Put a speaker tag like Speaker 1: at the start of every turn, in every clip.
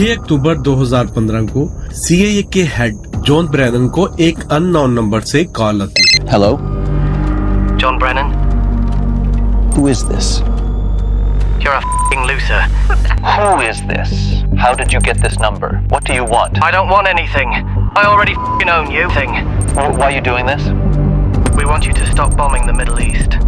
Speaker 1: 6 अक्टूबर 2015 को CIA के head John Brennan को एक अननोन नंबर से कॉल आती है।
Speaker 2: Hello?
Speaker 3: John Brennan?
Speaker 2: Who is this?
Speaker 3: You're a f***ing loser.
Speaker 2: Who is this? How did you get this number? What do you want?
Speaker 3: I don't want anything. I already f***ing own you. Thing.
Speaker 2: Why are you doing this?
Speaker 3: We want you to stop bombing the Middle East.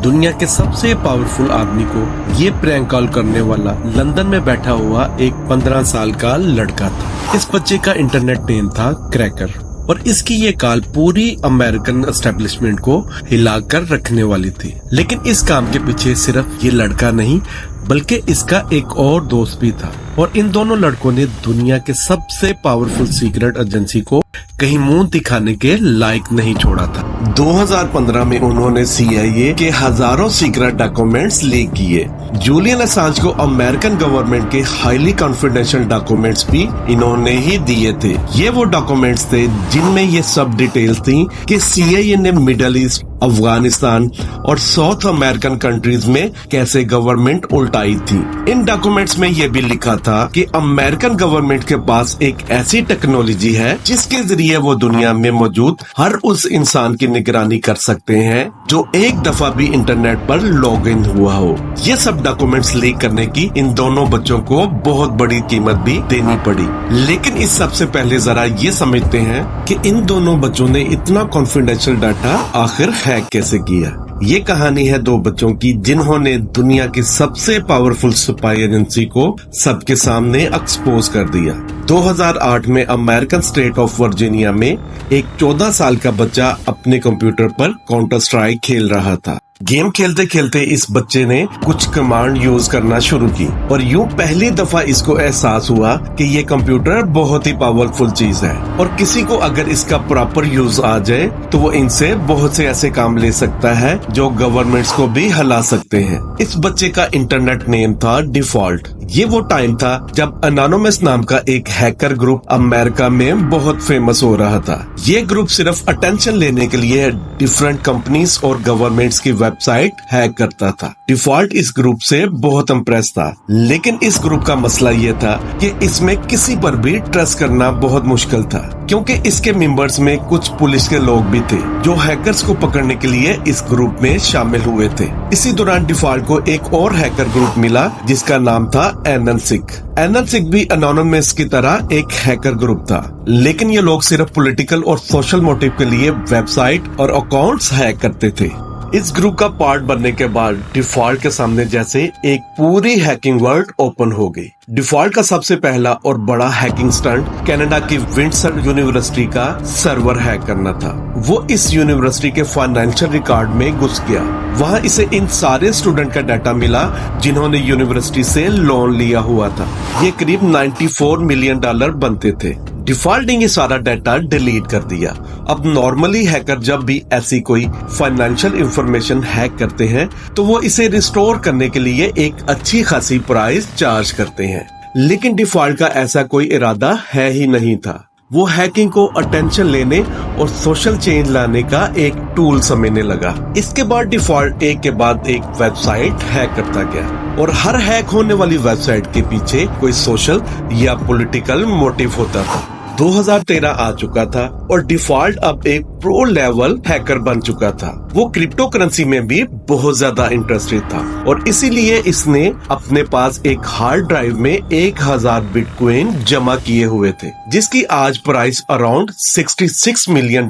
Speaker 1: दुनिया के सबसे powerful आदमी को ये prank call करने वाला London में बैठा हुआ एक 15 साल का लड़का था। इस बच्चे का इंटरनेट नेम था क्रैकर और इसकी ये कॉल पूरी अमेरिकन एस्टेब्लिशमेंट को हिलाकर रखने वाली थी। लेकिन इस काम के पीछे सिर्फ ये लड़का नहीं बल्कि इसका एक और दोस्त भी था और इन दोनों लड़कों ने दुनिया के सबसे पावरफुल सीक्रेट एजेंसी को कहीं मुंह दिखाने के लायक नहीं छोड़ा था। 2015 में उन्होंने CIA के हजारों सीक्रेट डॉक्यूमेंट्स लीक किए। जूलियन असांज को अमेरिकन गवर्नमेंट के हाईली कॉन्फिडेंशियल डॉक्यूमेंट्स भी इन्होंने ही दिए थे। ये वो डॉक्यूमेंट्स थे जिनमें ये सब डिटेल्स थी कि CIA ने मिडल ईस्ट, अफगानिस्तान और साउथ अमेरिकन कंट्रीज में कैसे गवर्नमेंट उल्टाई थी। इन डॉक्यूमेंट्स में ये भी लिखा था कि अमेरिकन गवर्नमेंट के पास एक ऐसी टेक्नोलॉजी है जिसके जरिए वो दुनिया में मौजूद हर उस इंसान की निगरानी कर सकते हैं जो एक दफा भी इंटरनेट पर लॉग इन हुआ हो। ये सब डॉक्यूमेंट्स लीक करने की इन दोनों बच्चों को बहुत बड़ी कीमत भी देनी पड़ी। लेकिन इस सबसे पहले जरा ये समझते हैं कि इन दोनों बच्चों ने इतना कॉन्फिडेंशियल डाटा आखिर हैक कैसे किया। ये कहानी है दो बच्चों की जिन्होंने दुनिया की सबसे पावरफुल स्पाई एजेंसी को सबके सामने एक्सपोज कर दिया। 2008 में अमेरिकन स्टेट ऑफ वर्जीनिया में एक 14 साल का बच्चा अपने कंप्यूटर पर काउंटर स्ट्राइक खेल रहा था। गेम खेलते खेलते इस बच्चे ने कुछ कमांड यूज करना शुरू की और यूं पहली दफा इसको एहसास हुआ कि ये कंप्यूटर बहुत ही पावरफुल चीज है और किसी को अगर इसका प्रॉपर यूज आ जाए तो वो इनसे बहुत से ऐसे काम ले सकता है जो गवर्नमेंट्स को भी हिला सकते हैं। इस बच्चे का इंटरनेट नेम था डिफॉल्ट। ये वो टाइम था जब एनोनिमस नाम का एक हैकर ग्रुप अमेरिका में बहुत फेमस हो रहा था। ये ग्रुप सिर्फ अटेंशन लेने के लिए डिफरेंट कंपनीज और गवर्नमेंट्स की वेबसाइट हैक करता था। डिफॉल्ट इस ग्रुप से बहुत इम्प्रेस था, लेकिन इस ग्रुप का मसला ये था कि इसमें किसी पर भी ट्रस्ट करना बहुत मुश्किल था क्योंकि इसके मेंबर्स में कुछ पुलिस के लोग भी थे जो हैकर्स को पकड़ने के लिए इस ग्रुप में शामिल हुए थे। इसी दौरान डिफॉल्ट को एक और हैकर ग्रुप मिला जिसका नाम था एननसिक। एननसिक भी एनोनिमस की तरह एक हैकर ग्रुप था, लेकिन ये लोग सिर्फ पॉलिटिकल और सोशल मोटिव के लिए वेबसाइट और अकाउंट्स हैक करते थे। इस ग्रुप का पार्ट बनने के बाद डिफॉल्ट के सामने जैसे एक पूरी हैकिंग वर्ल्ड ओपन हो गई। डिफॉल्ट का सबसे पहला और बड़ा हैकिंग स्टंट कनाडा की विंडसर यूनिवर्सिटी का सर्वर हैक करना था। वो इस यूनिवर्सिटी के फाइनेंशियल रिकॉर्ड में घुस गया। वहाँ इसे इन सारे स्टूडेंट का डाटा मिला जिन्होंने यूनिवर्सिटी से लोन लिया हुआ था। ये करीब $94 मिलियन बनते थे। डिफॉल्ट ने ये सारा डाटा डिलीट कर दिया। अब नॉर्मली हैकर जब भी ऐसी कोई फाइनेंशियल इंफॉर्मेशन हैक करते हैं तो वो इसे रिस्टोर करने के लिए एक अच्छी खासी प्राइस चार्ज करते हैं, लेकिन डिफॉल्ट का ऐसा कोई इरादा है ही नहीं था। वो हैकिंग को अटेंशन लेने और सोशल चेंज लाने का एक टूल समझने लगा। इसके बाद डिफॉल्ट एक के बाद एक वेबसाइट हैक करता गया और हर हैक होने वाली वेबसाइट के पीछे कोई सोशल या पॉलिटिकल मोटिव होता था। 2013 आ चुका था और डिफॉल्ट अब एक प्रो लेवल हैकर बन चुका था। वो क्रिप्टो करेंसी में भी बहुत ज्यादा इंटरेस्टेड था और इसीलिए इसने अपने पास एक हार्ड ड्राइव में 1000 बिटकॉइन जमा किए हुए थे जिसकी आज प्राइस अराउंड $66 मिलियन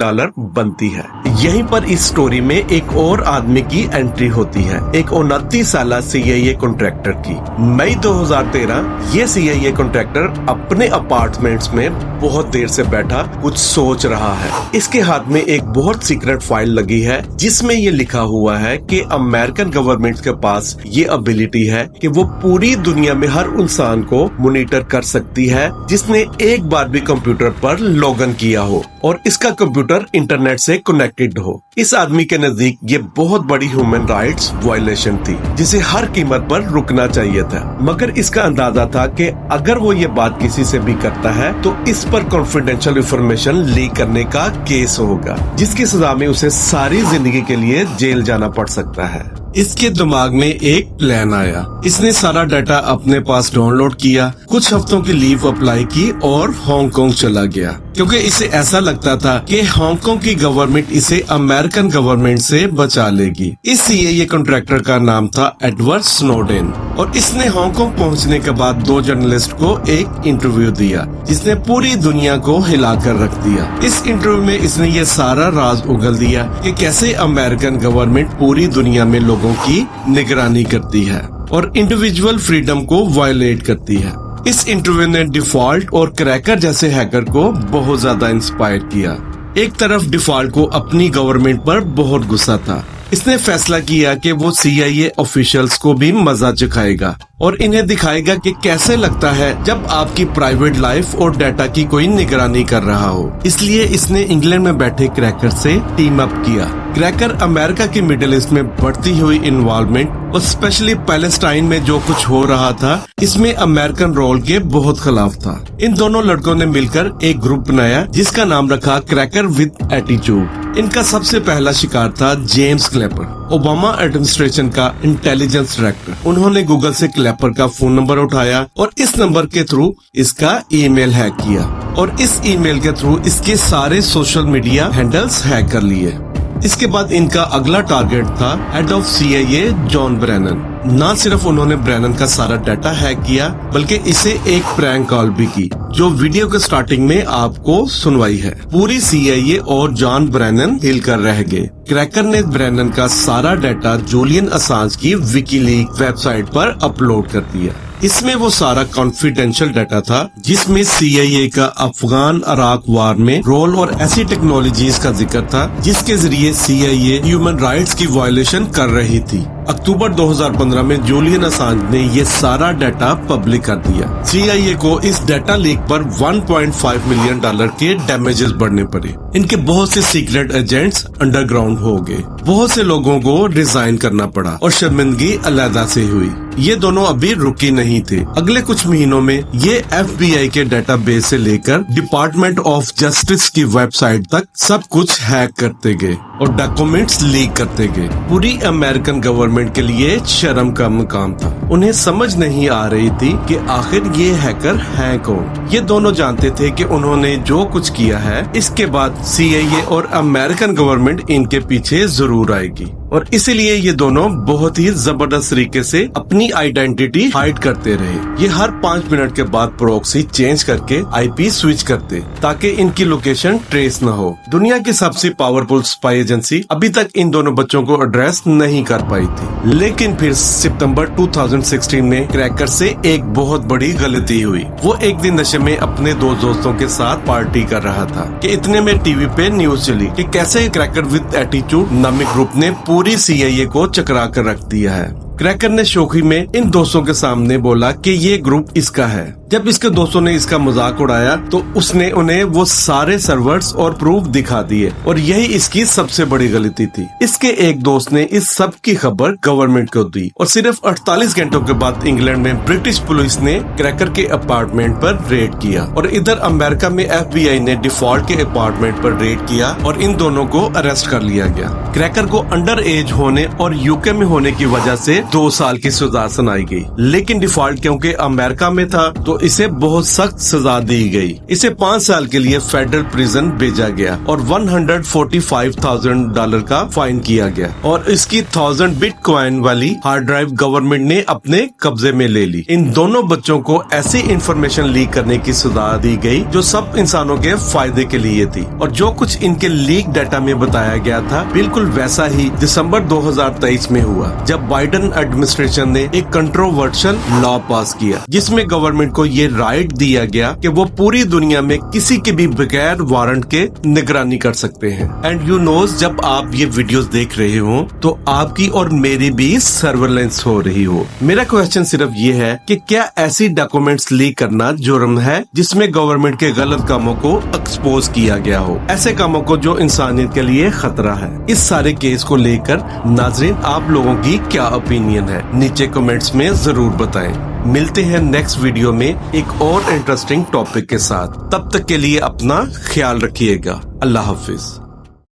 Speaker 1: बनती है। यहीं पर इस स्टोरी में एक और आदमी की एंट्री होती है, एक 29 साल CIA कॉन्ट्रैक्टर की। मई 2013 ये CIA कॉन्ट्रैक्टर अपने अपार्टमेंट्स में बहुत देर से बैठा कुछ सोच रहा है। इसके हाथ में एक बहुत सीक्रेट फाइल लगी है जिसमें ये लिखा हुआ है कि अमेरिकन गवर्नमेंट के पास ये एबिलिटी है कि वो पूरी दुनिया में हर इंसान को मॉनिटर कर सकती है जिसने एक बार भी कंप्यूटर पर लॉगिन किया हो और इसका कंप्यूटर इंटरनेट से कनेक्टेड हो। इस आदमी के नजदीक ये बहुत बड़ी ह्यूमन राइट्स वायलेशन थी जिसे हर कीमत पर रुकना चाहिए था, मगर इसका अंदाजा था कि अगर वो ये बात किसी से भी करता है तो इस पर कॉन्फिडेंशियल इंफॉर्मेशन लीक करने का केस होगा जिसकी सजा में उसे सारी जिंदगी के लिए जेल जाना पड़ सकता है। इसके दिमाग में एक प्लान आया। इसने सारा डाटा अपने पास डाउनलोड किया, कुछ हफ्तों की लीव अप्लाई की और हांगकांग चला गया, क्योंकि इसे ऐसा लगता था कि हांगकांग की गवर्नमेंट इसे अमेरिकन गवर्नमेंट से बचा लेगी। इसलिए ये कॉन्ट्रैक्टर का नाम था एडवर्ड स्नोडेन, और इसने हांगकांग पहुंचने के बाद 2 जर्नलिस्ट को एक इंटरव्यू दिया, जिसने पूरी दुनिया को हिलाकर रख दिया। इस इंटरव्यू में इसने ये सारा राज उगल दिया कि कैसे अमेरिकन गवर्नमेंट पूरी दुनिया में लोगों की निगरानी करती है और इंडिविजुअल फ्रीडम को वायलेट करती है। इस इंटरव्यू ने डिफॉल्ट और क्रैकर जैसे हैकर को बहुत ज्यादा इंस्पायर किया। एक तरफ डिफॉल्ट को अपनी गवर्नमेंट पर बहुत गुस्सा था। इसने फैसला किया कि वो CIA ऑफिशियल्स को भी मजा चखाएगा और इन्हें दिखाएगा कि कैसे लगता है जब आपकी प्राइवेट लाइफ और डाटा की कोई निगरानी कर रहा हो। इसलिए इसने इंग्लैंड में बैठे क्रैकर से टीम अप किया। क्रैकर अमेरिका की मिडिल ईस्ट में बढ़ती हुई इन्वॉल्वमेंट और स्पेशली पैलेस्टाइन में जो कुछ हो रहा था, इसमें अमेरिकन रोल के बहुत खिलाफ था। इन दोनों लड़कों ने मिलकर एक ग्रुप बनाया जिसका नाम रखा क्रैकर विद एटीट्यूड। इनका सबसे पहला शिकार था जेम्स क्लेपर, ओबामा एडमिनिस्ट्रेशन का इंटेलिजेंस डायरेक्टर। उन्होंने गूगल से क्लेपर का फोन नंबर उठाया और इस नंबर के थ्रू इसका ईमेल हैक किया और इस ईमेल के थ्रू इसके सारे सोशल मीडिया हैंडल्स हैक कर लिए। इसके बाद इनका अगला टारगेट था head of CIA John Brennan. न सिर्फ उन्होंने ब्रेनन का सारा डाटा हैक किया, बल्कि इसे एक प्रैंक कॉल भी की, जो वीडियो के स्टार्टिंग में आपको सुनवाई है। पूरी CIA और जॉन ब्रेनन हिलकर रह गए। क्रैकर ने ब्रेनन का सारा डाटा जूलियन असांज की विकीलीक वेबसाइट पर अपलोड कर दिया। इसमें वो सारा कॉन्फिडेंशियल डाटा था जिसमें CIA का अफगान इराक वार में रोल और ऐसी टेक्नोलॉजीज का जिक्र था जिसके जरिए CIA ह्यूमन राइट्स की वायलेशन कर रही थी। अक्टूबर 2015 में जूलियन असांज ने ये सारा डाटा पब्लिक कर दिया। CIA को इस डाटा लीक पर $1.5 मिलियन के डैमेजेस बढ़ने पड़े। इनके बहुत से सीक्रेट एजेंट्स अंडरग्राउंड हो गए। बहुत से लोगों को रिजाइन करना पड़ा और शर्मिंदगी अलहदा से हुई। ये दोनों अभी रुके नहीं थे। अगले कुछ महीनों में ये FBI के डेटाबेस से लेकर डिपार्टमेंट ऑफ जस्टिस की वेबसाइट तक सब कुछ हैक करते गए और डॉक्यूमेंट्स लीक करते गए। पूरी अमेरिकन गवर्नमेंट के लिए शर्म का मुकाम था। उन्हें समझ नहीं आ रही थी कि आखिर ये हैकर हैं कौन। ये दोनों जानते थे कि उन्होंने जो कुछ किया है, इसके बाद CIA और अमेरिकन गवर्नमेंट इनके पीछे जरूर आएगी, और इसीलिए ये दोनों बहुत ही जबरदस्त तरीके से अपनी आइडेंटिटी हाइड करते रहे। ये हर 5 मिनट के बाद प्रॉक्सी चेंज करके IP स्विच करते ताकि इनकी लोकेशन ट्रेस न हो। दुनिया की सबसे पावरफुल स्पाई एजेंसी अभी तक इन दोनों बच्चों को एड्रेस नहीं कर पाई थी, लेकिन फिर सितंबर 2016 में क्रैकर से एक बहुत बड़ी गलती हुई। वो एक दिन नशे में अपने 2 दोस्तों के साथ पार्टी कर रहा था कि इतने में टीवी पे न्यूज चली कि कैसे क्रैकर विद एटीट्यूड नामक ग्रुप ने पूरी CIA को चकरा कर रख दिया है। क्रैकर ने शोखी में इन दोस्तों के सामने बोला कि ये ग्रुप इसका है। जब इसके दोस्तों ने इसका मजाक उड़ाया तो उसने उन्हें वो सारे सर्वर्स और प्रूफ दिखा दिए, और यही इसकी सबसे बड़ी गलती थी। इसके एक दोस्त ने इस सब की खबर गवर्नमेंट को दी, और सिर्फ 48 घंटों के बाद इंग्लैंड में ब्रिटिश पुलिस ने क्रैकर के अपार्टमेंट पर रेड किया, और इधर अमेरिका में FBI ने डिफॉल्ट के अपार्टमेंट पर रेड किया और इन दोनों को अरेस्ट कर लिया गया। क्रैकर को अंडर एज होने और UK में होने की वजह से 2 साल की सजा सुनाई गई, लेकिन डिफॉल्ट क्योंकि अमेरिका में था तो इसे बहुत सख्त सजा दी गई। इसे 5 साल के लिए फेडरल प्रिजन भेजा गया और $145,000 का फाइन किया गया, और इसकी 1000 बिटकॉइन वाली हार्ड ड्राइव गवर्नमेंट ने अपने कब्जे में ले ली। इन दोनों बच्चों को ऐसी इंफॉर्मेशन लीक करने की सजा दी गई जो सब इंसानों के फायदे के लिए थी, और जो कुछ इनके लीक डाटा में बताया गया था बिल्कुल वैसा ही दिसंबर 2023 में हुआ, जब बाइडेन एडमिनिस्ट्रेशन ने एक कंट्रोवर्शियल लॉ पास किया जिसमें गवर्नमेंट को ये राइट दिया गया कि वो पूरी दुनिया में किसी के भी बगैर वारंट के निगरानी कर सकते हैं। एंड यू नोज, जब आप ये वीडियोस देख रहे हो तो आपकी और मेरी भी सर्वेलेंस हो रही हो। मेरा क्वेश्चन सिर्फ ये है कि क्या ऐसी डॉक्यूमेंट्स लीक करना जुर्म है जिसमें गवर्नमेंट के गलत कामों को एक्सपोज किया गया हो, ऐसे कामों को जो इंसानियत के लिए खतरा है। इस सारे केस को लेकर नाजरीन आप लोगों की क्या ओपिनियन है, नीचे कमेंट्स में जरूर बताएं। मिलते हैं नेक्स्ट वीडियो में एक और इंटरेस्टिंग टॉपिक के साथ। तब तक के लिए अपना ख्याल रखिएगा। अल्लाह हाफिज।